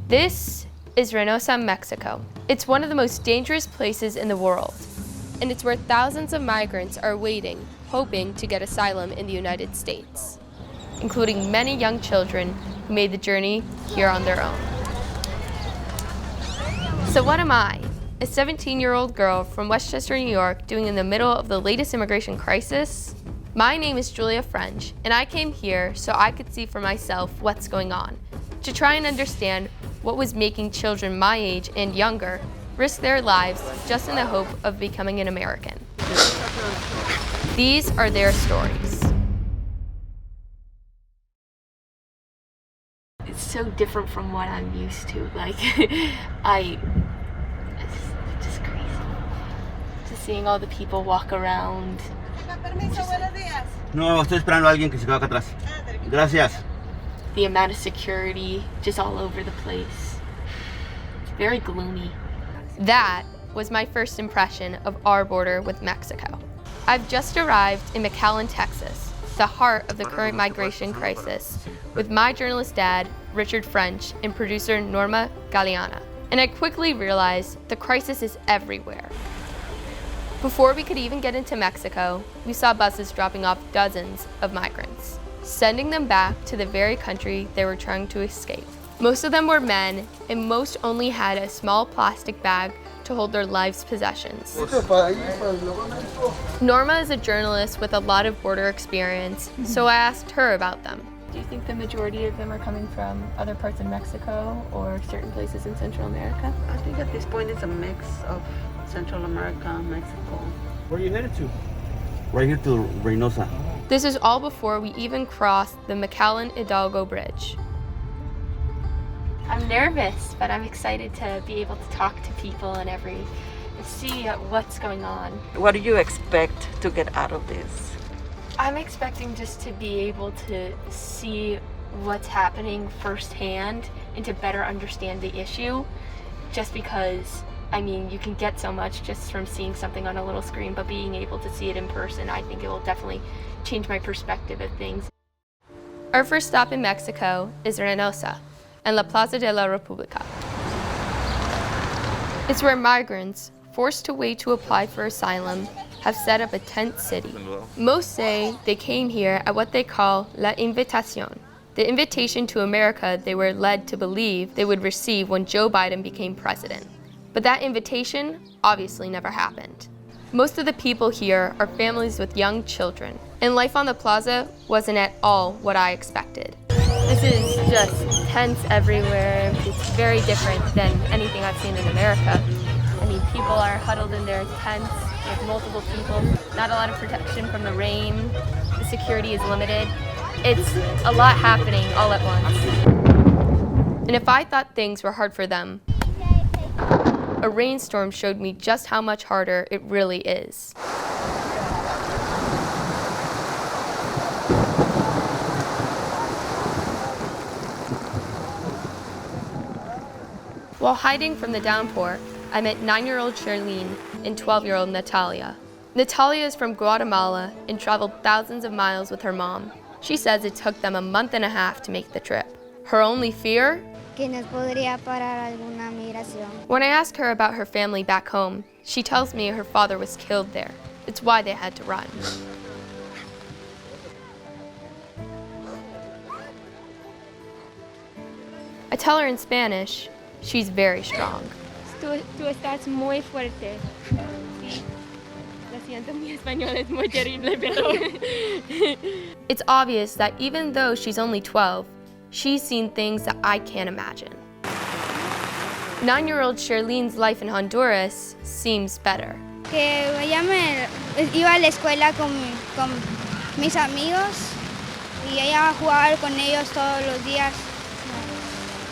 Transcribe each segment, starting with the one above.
This is Reynosa, Mexico. It's one of the most dangerous places in the world, and it's where thousands of migrants are waiting, hoping to get asylum in the United States, including many young children who made the journey here on their own. So what am I? A 17-year-old girl from Westchester, New York, doing in the middle of the latest immigration crisis? My name is Julia French, and I came here so I could see for myself what's going on, to try and understand what was making children my age and younger risk their lives just in the hope of becoming an American. These are their stories. It's so different from what I'm used to. It's just crazy. Just seeing all the people walk around. No, estoy esperando a alguien que se quede acá atrás. Gracias. The amount of security just all over the place. It's very gloomy. That was my first impression of our border with Mexico. I've just arrived in McAllen, Texas, the heart of the current migration crisis, with my journalist dad, Richard French, and producer Norma Galeana. And I quickly realized the crisis is everywhere. Before we could even get into Mexico, we saw buses dropping off dozens of migrants, sending them back to the very country they were trying to escape. Most of them were men, and most only had a small plastic bag to hold their life's possessions. Norma is a journalist with a lot of border experience, so I asked her about them. Do you think the majority of them are coming from other parts of Mexico or certain places in Central America? I think at this point it's a mix of Central America, Mexico. Where are you headed to? Right here to Reynosa. This is all before we even crossed the McAllen-Hidalgo Bridge. I'm nervous, but I'm excited to be able to talk to people and see what's going on. What do you expect to get out of this? I'm expecting just to be able to see what's happening firsthand and to better understand the issue, just because, you can get so much just from seeing something on a little screen, but being able to see it in person, I think it will definitely change my perspective of things. Our first stop in Mexico is Reynosa and La Plaza de la República. It's where migrants, forced to wait to apply for asylum, have set up a tent city. Most say they came here at what they call La Invitación, the invitation to America they were led to believe they would receive when Joe Biden became president. But that invitation obviously never happened. Most of the people here are families with young children, and life on the plaza wasn't at all what I expected. This is just tents everywhere. It's very different than anything I've seen in America. People are huddled in their tents with multiple people, not a lot of protection from the rain, the security is limited. It's a lot happening all at once. And if I thought things were hard for them, a rainstorm showed me just how much harder it really is. While hiding from the downpour, I met 9-year-old Charlene and 12-year-old Natalia. Natalia is from Guatemala and traveled thousands of miles with her mom. She says it took them a month and a half to make the trip. Her only fear? When I ask her about her family back home, she tells me her father was killed there. It's why they had to run. I tell her in Spanish, she's very strong. Tú estás muy fuerte. Sí. Lo siento, mi español es muy terrible, pero... It's obvious that even though she's only 12, she's seen things that I can't imagine. 9-year-old Charlene's life in Honduras seems better. Que ella iba a la escuela con mis amigos y ella jugaba con ellos todos los días.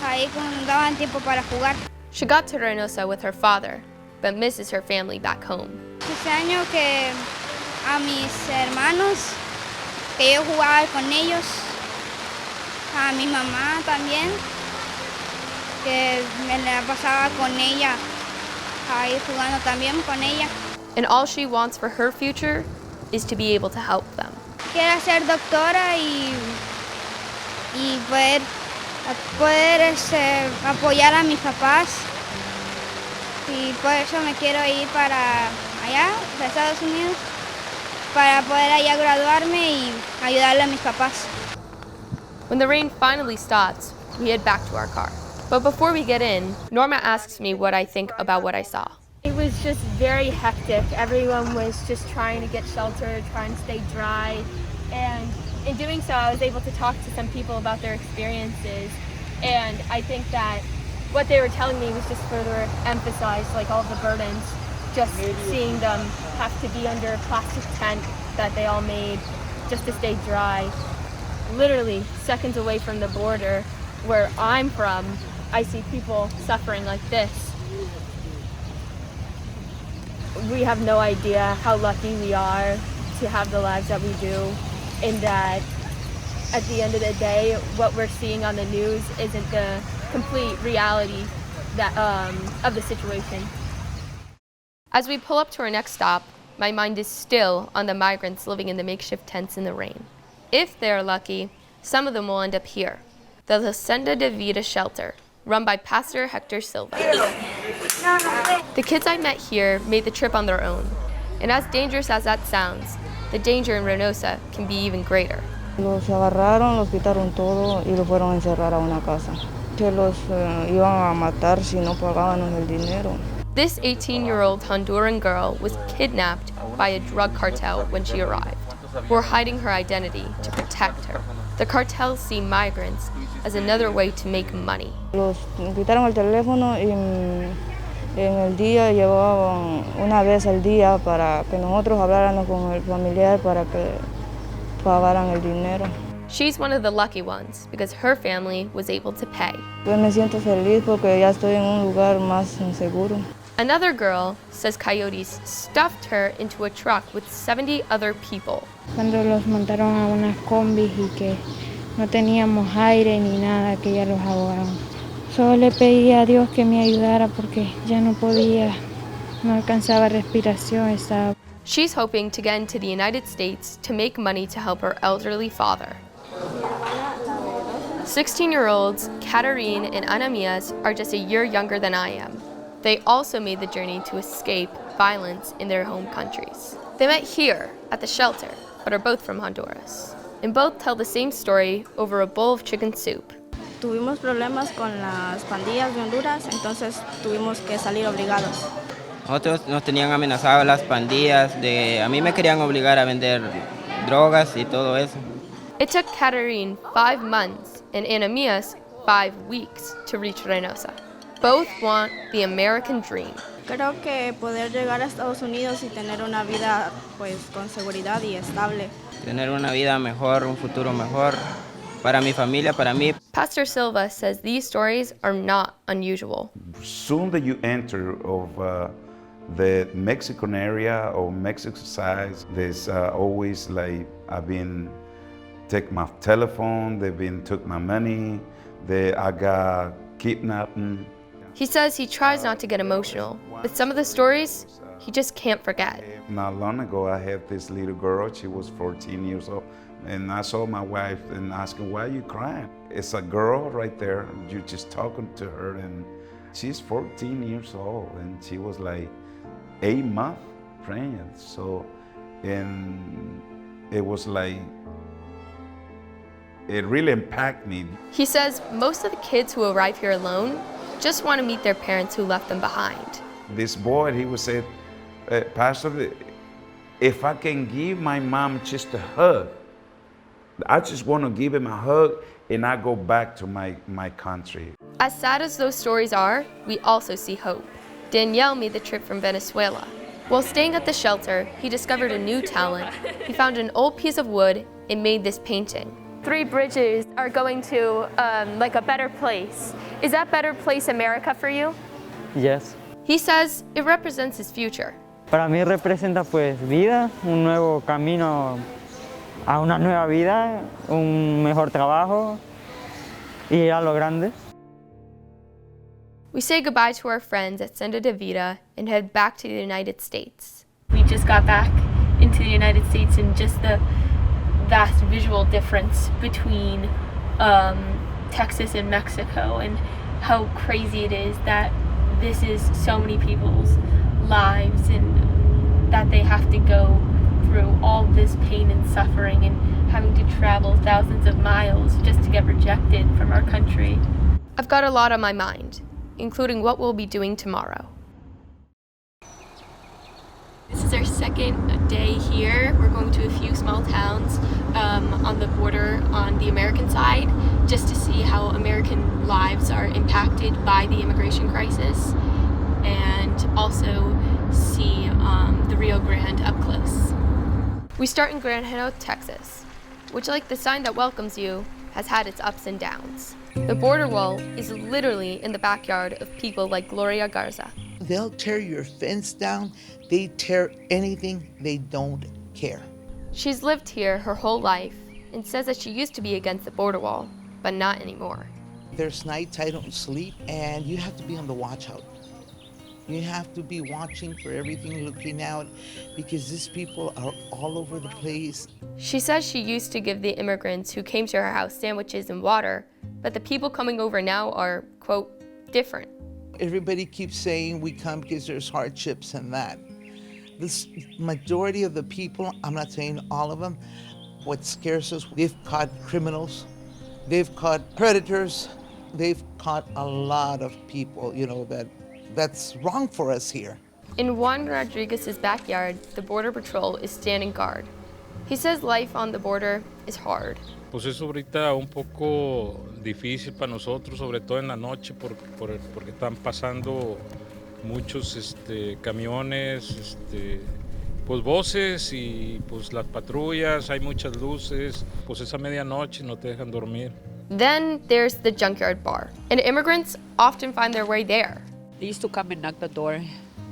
Ahí daban tiempo para jugar. She got to Reynosa with her father, but misses her family back home. Extraño que a mis hermanos, que yo jugaba con ellos, a mi mamá también, que me la pasaba con ella, ahí jugando también con ella. And all she wants for her future is to be able to help them. Quiero ser doctora y poder poder apoyar a mis papás y por eso me quiero ir para allá, a Estados Unidos, para poder allá graduarme y ayudarle a mis papás. When the rain finally stops, we head back to our car. But before we get in, Norma asks me what I think about what I saw. It was just very hectic. Everyone was just trying to get shelter, trying to stay dry. And in doing so, I was able to talk to some people about their experiences. And I think that what they were telling me was just further emphasized, like all the burdens, just seeing them have to be under a plastic tent that they all made just to stay dry. Literally seconds away from the border where I'm from, I see people suffering like this. We have no idea how lucky we are to have the lives that we do, in that at the end of the day, what we're seeing on the news isn't the complete reality that of the situation. As we pull up to our next stop, my mind is still on the migrants living in the makeshift tents in the rain. If they're lucky, some of them will end up here, the La Senda de Vida shelter, run by Pastor Hector Silva. The kids I met here made the trip on their own, and as dangerous as that sounds, the danger in Reynosa can be even greater. Los agarraron, los quitaron todo y los fueron a encerrar a una casa. Que los iban a matar si no pagábamos el dinero. This 18-year-old Honduran girl was kidnapped by a drug cartel when she arrived. We're hiding her identity to protect her. The cartels see migrants as another way to make money. Los quitaron el teléfono y en el día llevaban una vez al día para que nosotros habláramos con el familiar para que pagaran el dinero. She's one of the lucky ones because her family was able to pay. Yo me siento feliz porque ya estoy en un lugar más seguro. Another girl says coyotes stuffed her into a truck with 70 other people. Cuando los montaron a unas combis y que no teníamos aire ni nada, que ya los ahogaron. Solo le pedí a Dios que me ayudara porque ya no podía, no alcanzaba respiración, estaba. She's hoping to get into the United States to make money to help her elderly father. 16-year-olds Katherine and Anamias are just a year younger than I am. They also made the journey to escape violence in their home countries. They met here at the shelter, but are both from Honduras. And both tell the same story over a bowl of chicken soup. Tuvimos problemas con las pandillas de Honduras, entonces tuvimos que salir obligados. Nosotros nos tenían amenazadas las pandillas, a mí me querían obligar a vender drogas y todo eso. It took Katherine 5 months and Anamias 5 weeks to reach Reynosa. Both want the American dream. Creo que poder llegar a Estados Unidos y tener una vida pues con seguridad y estable. Tener una vida mejor, un futuro mejor para mi familia, para mí. Pastor Silva says these stories are not unusual. Soon that you enter of the Mexican area or Mexico side, there's always like I've been take my telephone, they've been took my money, I got kidnapped. He says he tries not to get emotional, but some of the stories he just can't forget. Not long ago, I had this little girl, she was 14 years old, and I saw my wife and asking, why are you crying? It's a girl right there, you're just talking to her, and she's 14 years old, and she was like 8 months pregnant. So, and it was like, it really impacted me. He says most of the kids who arrive here alone just want to meet their parents who left them behind. This boy, he would say, Pastor, if I can give my mom just a hug, I just want to give him a hug and I go back to my country. As sad as those stories are, we also see hope. Danielle made the trip from Venezuela. While staying at the shelter, he discovered a new talent. He found an old piece of wood and made this painting. 3 bridges are going to like a better place. Is that better place America for you? Yes. He says it represents his future. Para mí representa pues vida, un nuevo camino a una nueva vida, un mejor trabajo y a lo grande. We say goodbye to our friends at Senda de Vida and head back to the United States. We just got back into the United States, and just the vast visual difference between Texas and Mexico and how crazy it is that this is so many people's lives and that they have to go through all this pain and suffering and having to travel thousands of miles just to get rejected from our country. I've got a lot on my mind, including what we'll be doing tomorrow. This is our second day here. We're going to a few small towns on the border on the American side just to see how American lives are impacted by the immigration crisis and also see the Rio Grande up close. We start in Granjero, Texas, which, like the sign that welcomes you, has had its ups and downs. The border wall is literally in the backyard of people like Gloria Garza. They'll tear your fence down. They tear anything. They don't care. She's lived here her whole life and says that she used to be against the border wall, but not anymore. There's nights I don't sleep, and you have to be on the watch out. You have to be watching for everything, looking out, because these people are all over the place. She says she used to give the immigrants who came to her house sandwiches and water, but the people coming over now are, quote, different. Everybody keeps saying we come because there's hardships and that. This majority of the people, I'm not saying all of them, what scares us, they've caught criminals, they've caught predators, they've caught a lot of people, that's wrong for us here. In Juan Rodriguez's backyard, the Border Patrol is standing guard. He says life on the border is hard. Pues es ahorita un poco difícil para nosotros, sobre todo en la noche, porque están pasando muchos camiones, pues voces y pues las patrullas, hay muchas luces, pues esa medianoche no te dejan dormir. Then there's the junkyard bar, and immigrants often find their way there. They used to come and knock the door.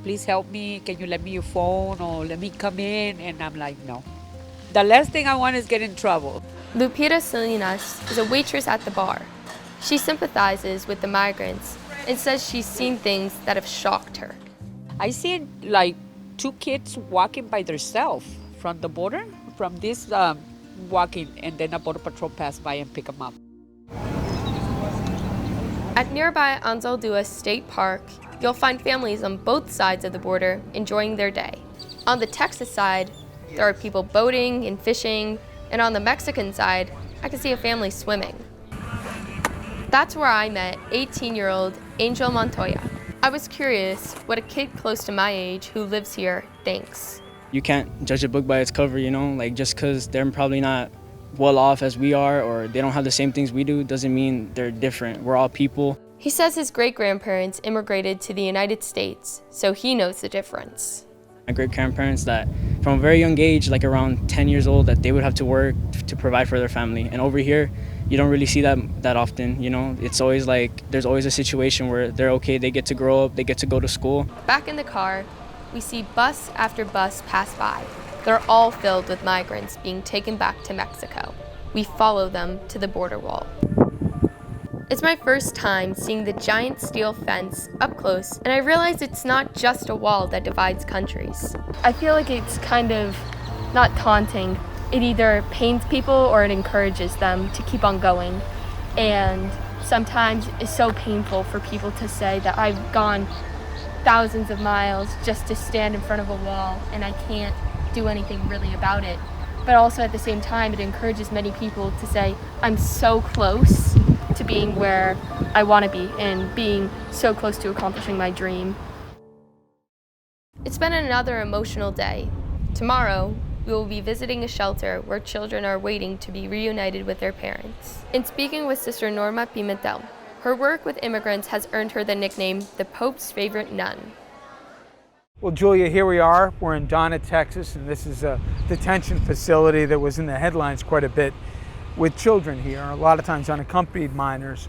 Please help me, can you lend me your phone or let me come in? And I'm like, no. The last thing I want is get in trouble. Lupita Salinas is a waitress at the bar. She sympathizes with the migrants and says she's seen things that have shocked her. I seen like 2 kids walking by themselves from the border, from this walking, and then a border patrol passed by and picked them up. At nearby Anzaldua State Park, you'll find families on both sides of the border enjoying their day. On the Texas side, there are people boating and fishing, and on the Mexican side, I can see a family swimming. That's where I met 18-year-old Angel Montoya. I was curious what a kid close to my age who lives here thinks. You can't judge a book by its cover, like just because they're probably not well off as we are or they don't have the same things we do doesn't mean they're different. We're all people. He says his great-grandparents immigrated to the United States, so he knows the difference. My great-grandparents that from a very young age, like around 10 years old, that they would have to work to provide for their family. And over here, you don't really see that often, It's always like, there's always a situation where they're okay, they get to grow up, they get to go to school. Back in the car, we see bus after bus pass by. They're all filled with migrants being taken back to Mexico. We follow them to the border wall. It's my first time seeing the giant steel fence up close, and I realize it's not just a wall that divides countries. I feel like it's kind of not taunting. It either pains people or it encourages them to keep on going. And sometimes it's so painful for people to say that I've gone thousands of miles just to stand in front of a wall and I can't do anything really about it. But also at the same time, it encourages many people to say, I'm so close to being where I want to be and being so close to accomplishing my dream. It's been another emotional day. Tomorrow, we will be visiting a shelter where children are waiting to be reunited with their parents. In speaking with Sister Norma Pimentel, her work with immigrants has earned her the nickname the Pope's favorite nun. Well, Julia, here we are. We're in Donna, Texas, and this is a detention facility that was in the headlines quite a bit with children here, a lot of times unaccompanied minors.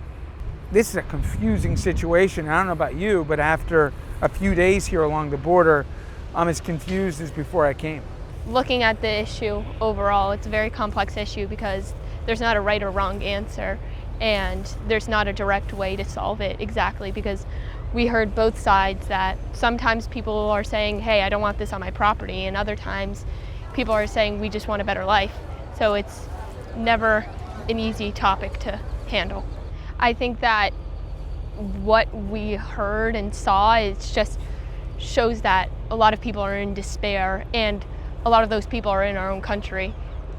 This is a confusing situation. I don't know about you, but after a few days here along the border, I'm as confused as before I came. Looking at the issue overall, it's a very complex issue because there's not a right or wrong answer, and there's not a direct way to solve it exactly, because we heard both sides that sometimes people are saying, hey, I don't want this on my property, and other times people are saying we just want a better life. So it's never an easy topic to handle. I think that what we heard and saw, it just shows that a lot of people are in despair, and a lot of those people are in our own country,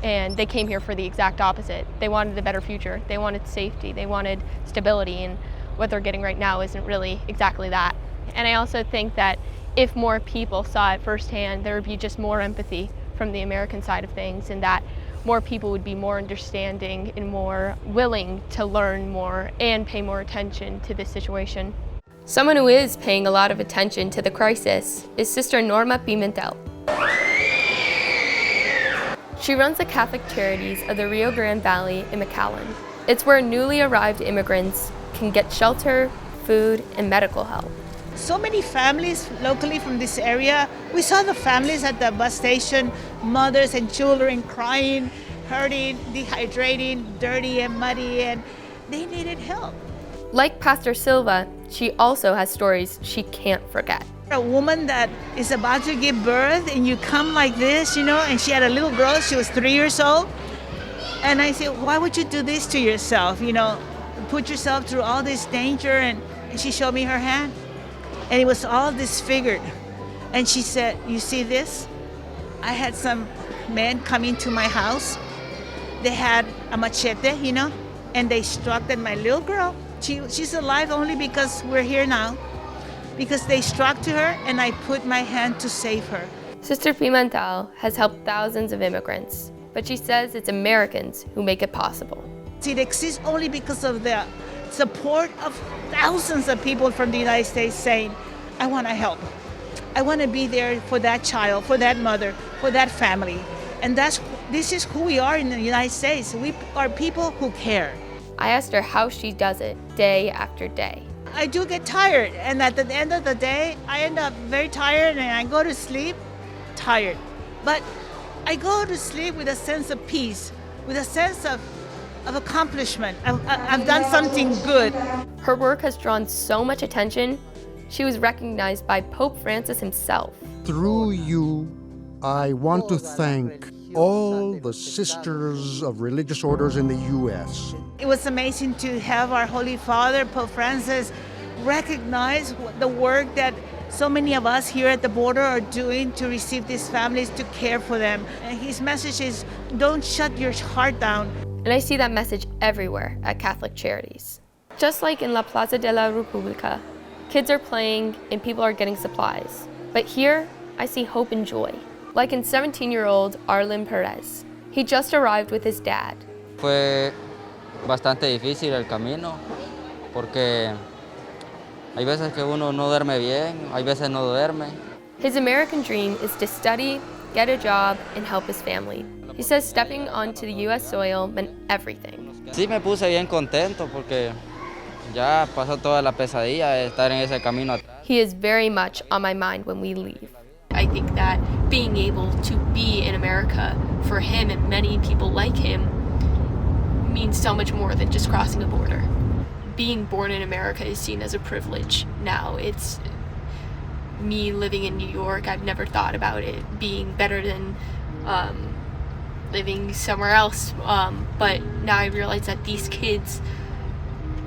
and they came here for the exact opposite. They wanted a better future, they wanted safety, they wanted stability, and what they're getting right now isn't really exactly that. And I also think that if more people saw it firsthand, there would be just more empathy from the American side of things, and that more people would be more understanding and more willing to learn more and pay more attention to this situation. Someone who is paying a lot of attention to the crisis is Sister Norma Pimentel. She runs the Catholic Charities of the Rio Grande Valley in McAllen. It's where newly arrived immigrants can get shelter, food, and medical help. So many families locally from this area. We saw the families at the bus station, mothers and children crying, hurting, dehydrating, dirty and muddy, and they needed help. Like Pastor Silva, she also has stories she can't forget. A woman that is about to give birth and you come like this, and she had a little girl, she was 3 years old. And I said, why would you do this to yourself? Put yourself through all this danger. And she showed me her hand. And it was all disfigured. And she said, you see this? I had some men come into my house. They had a machete, and they struck at my little girl. She's alive only because we're here now. Because they struck to her and I put my hand to save her. Sister Pimentel has helped thousands of immigrants, but she says it's Americans who make it possible. It exists only because of the support of thousands of people from the United States saying, I want to help. I want to be there for that child, for that mother, for that family. And this is who we are in the United States. We are people who care. I asked her how she does it day after day. I do get tired, and at the end of the day, I end up very tired and I go to sleep tired. But I go to sleep with a sense of peace, with a sense of accomplishment. I've done something good. Her work has drawn so much attention, she was recognized by Pope Francis himself. Through you, I want to thank all the sisters of religious orders in the U.S. It was amazing to have our Holy Father, Pope Francis, recognize the work that so many of us here at the border are doing to receive these families, to care for them. And his message is, don't shut your heart down. And I see that message everywhere at Catholic Charities. Just like in La Plaza de la República, kids are playing and people are getting supplies. But here, I see hope and joy. Like in 17-year-old Arlen Perez. He just arrived with his dad. Fue bastante difícil el camino, porque hay veces que uno no duerme bien, hay veces no duerme. His American dream is to study, get a job, and help his family. He says stepping onto the U.S. soil meant everything. Sí me puse bien contento porque ya pasó toda la pesadilla de estar en ese camino atrás. He is very much on my mind when we leave. I think that being able to be in America for him and many people like him means so much more than just crossing a border. Being born in America is seen as a privilege now. It's me living in New York. I've never thought about it being better than living somewhere else. But now I realize that these kids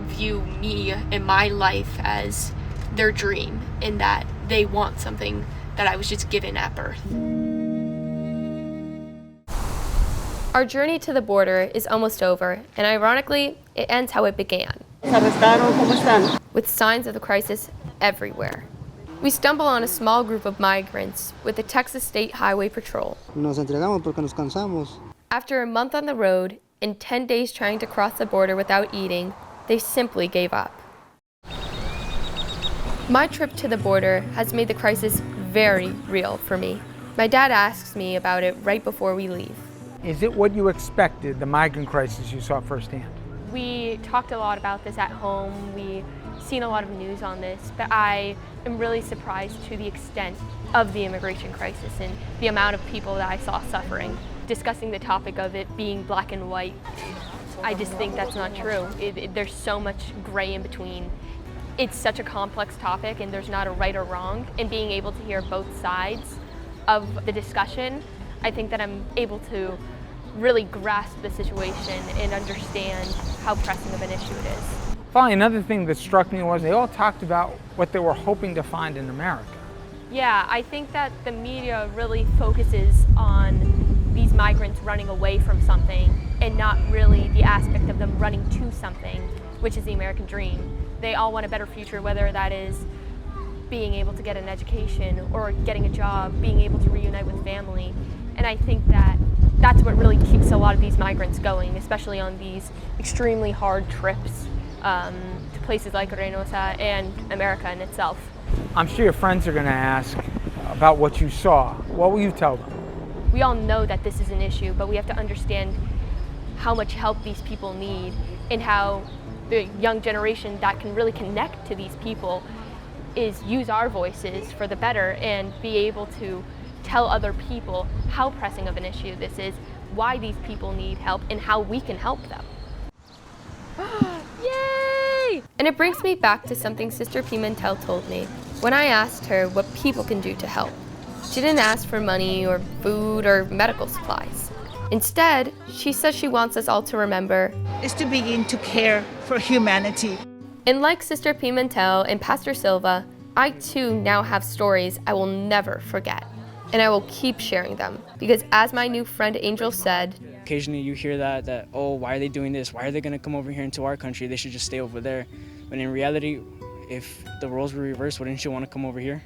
view me and my life as their dream, and that they want something that I was just given at birth. Our journey to the border is almost over, and ironically, it ends how it began. With signs of the crisis everywhere. We stumble on a small group of migrants with the Texas State Highway Patrol. After a month on the road and 10 days trying to cross the border without eating, they simply gave up. My trip to the border has made the crisis very real for me. My dad asks me about it right before we leave. Is it what you expected, the migrant crisis you saw firsthand? We talked a lot about this at home. We've seen a lot of news on this, but I am really surprised to the extent of the immigration crisis and the amount of people that I saw suffering. Discussing the topic of it being black and white, I just think that's not true. There's so much gray in between. It's such a complex topic and there's not a right or wrong, and being able to hear both sides of the discussion, I think that I'm able to really grasp the situation and understand how pressing of an issue it is. Finally, another thing that struck me was they all talked about what they were hoping to find in America. Yeah, I think that the media really focuses on these migrants running away from something and not really the aspect of them running to something, which is the American dream. They all want a better future, whether that is being able to get an education or getting a job, being able to reunite with family. And I think that that's what really keeps a lot of these migrants going, especially on these extremely hard trips to places like Reynosa and America in itself. I'm sure your friends are going to ask about what you saw. What will you tell them? We all know that this is an issue, but we have to understand how much help these people need and how the young generation that can really connect to these people is use our voices for the better and be able to tell other people how pressing of an issue this is, why these people need help, and how we can help them. Yay! And it brings me back to something Sister Pimentel told me when I asked her what people can do to help. She didn't ask for money or food or medical supplies. Instead, she says she wants us all to remember is to begin to care for humanity. And like Sister Pimentel and Pastor Silva, I too now have stories I will never forget. And I will keep sharing them because, as my new friend Angel said, occasionally you hear that, oh, why are they doing this? Why are they going to come over here into our country? They should just stay over there. But in reality, if the roles were reversed, wouldn't you want to come over here?